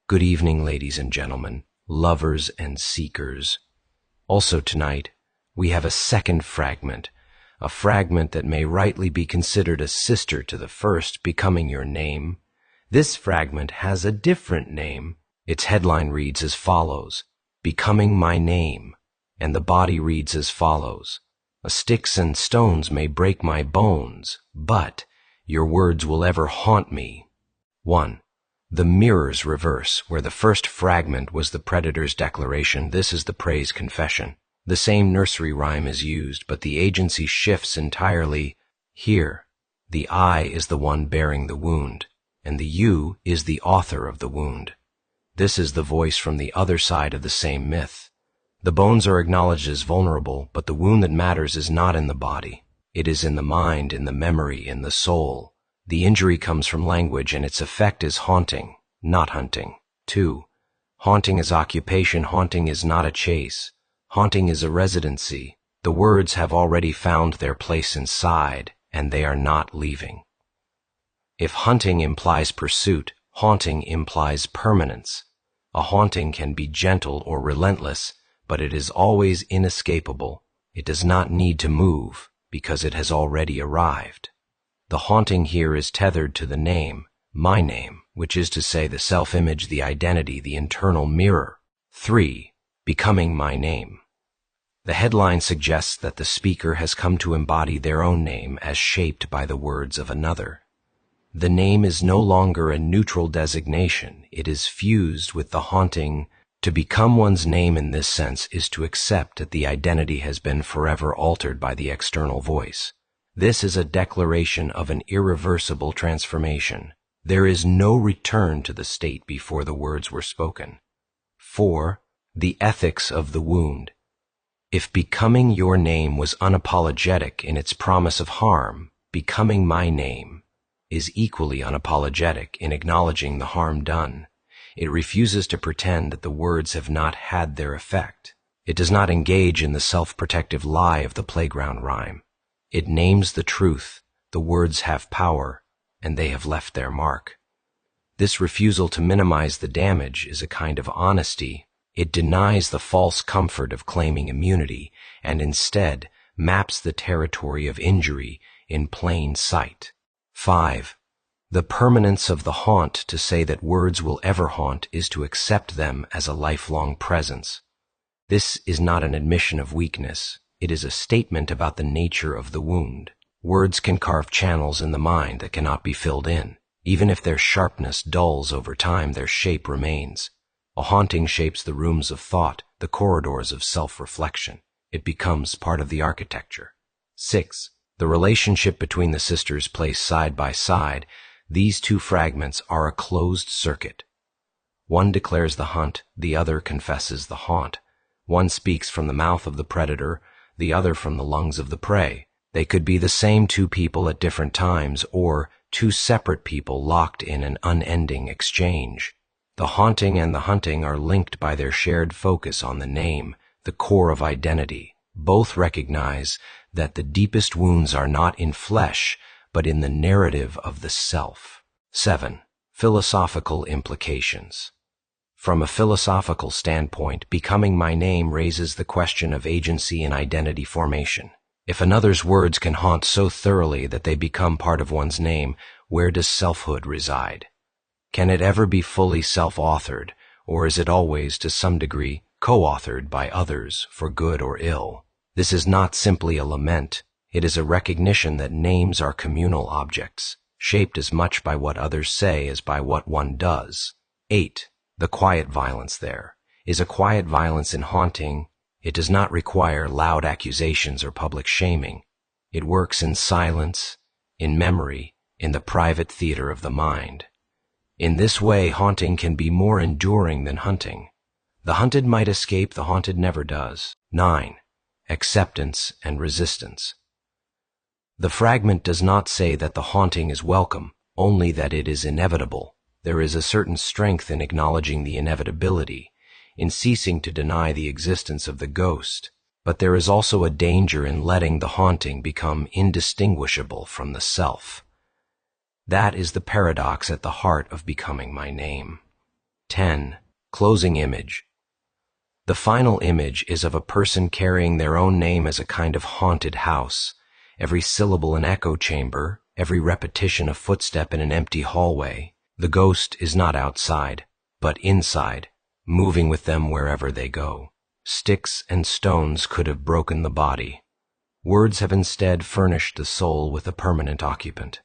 Good evening, ladies and gentlemen, lovers and seekers. Also tonight, we have a second fragment, a fragment that may rightly be considered a sister to the first, Becoming Your Name. This fragment has a different name. Its headline reads as follows, Becoming My Name, and the body reads as follows, Sticks and stones may break my bones, but your words will ever haunt me. 1. The mirror's reverse, where the first fragment was the predator's declaration, this is the prey's confession. The same nursery rhyme is used, but the agency shifts entirely. Here, the I is the one bearing the wound, and the you is the author of the wound. This is the voice from the other side of the same myth. The bones are acknowledged as vulnerable, but the wound that matters is not in the body. It is in the mind, in the memory, in the soul. The injury comes from language, and its effect is haunting, not hunting. 2. Haunting is occupation. Haunting is not a chase. Haunting is a residency. The words have already found their place inside, and they are not leaving. If hunting implies pursuit, haunting implies permanence. A haunting can be gentle or relentless, but it is always inescapable. It does not need to move, because it has already arrived. The haunting here is tethered to the name, my name, which is to say the self-image, the identity, the internal mirror. 3. Becoming my name. The headline suggests that the speaker has come to embody their own name as shaped by the words of another. The name is no longer a neutral designation. It is fused with the haunting. To become one's name in this sense is to accept that the identity has been forever altered by the external voice. This is a declaration of an irreversible transformation. There is no return to the state before the words were spoken. 4. The ethics of the wound. If becoming your name was unapologetic in its promise of harm, becoming my name is equally unapologetic in acknowledging the harm done. It refuses to pretend that the words have not had their effect. It does not engage in the self-protective lie of the playground rhyme. It names the truth. The words have power, and they have left their mark. This refusal to minimize the damage is a kind of honesty. It denies the false comfort of claiming immunity, and instead maps the territory of injury in plain sight. 5. The permanence of the haunt. To say that words will ever haunt is to accept them as a lifelong presence. This is not an admission of weakness. It is a statement about the nature of the wound. Words can carve channels in the mind that cannot be filled in. Even if their sharpness dulls over time, their shape remains. A haunting shapes the rooms of thought, the corridors of self-reflection. It becomes part of the architecture. 6. The relationship between the sisters placed side by side. These two fragments are a closed circuit. One declares the hunt, the other confesses the haunt. One speaks from the mouth of the predator, the other from the lungs of the prey. They could be the same two people at different times, or two separate people locked in an unending exchange. The haunting and the hunting are linked by their shared focus on the name, the core of identity. Both recognize that the deepest wounds are not in flesh, but in the narrative of the self. 7. Philosophical implications. From a philosophical standpoint, becoming my name raises the question of agency and identity formation. If another's words can haunt so thoroughly that they become part of one's name, where does selfhood reside? Can it ever be fully self-authored, or is it always, to some degree, co-authored by others for good or ill? This is not simply a lament. It is a recognition that names are communal objects, shaped as much by what others say as by what one does. 8. The quiet violence there. Is a quiet violence in haunting. It does not require loud accusations or public shaming. It works in silence, in memory, in the private theater of the mind. In this way, haunting can be more enduring than hunting. The hunted might escape, the haunted never does. 9. Acceptance and resistance. The fragment does not say that the haunting is welcome, only that it is inevitable. There is a certain strength in acknowledging the inevitability, in ceasing to deny the existence of the ghost, but there is also a danger in letting the haunting become indistinguishable from the self. That is the paradox at the heart of becoming my name. 10. Closing image. The final image is of a person carrying their own name as a kind of haunted house, every syllable an echo chamber, every repetition a footstep in an empty hallway. The ghost is not outside, but inside, moving with them wherever they go. Sticks and stones could have broken the body. Words have instead furnished the soul with a permanent occupant.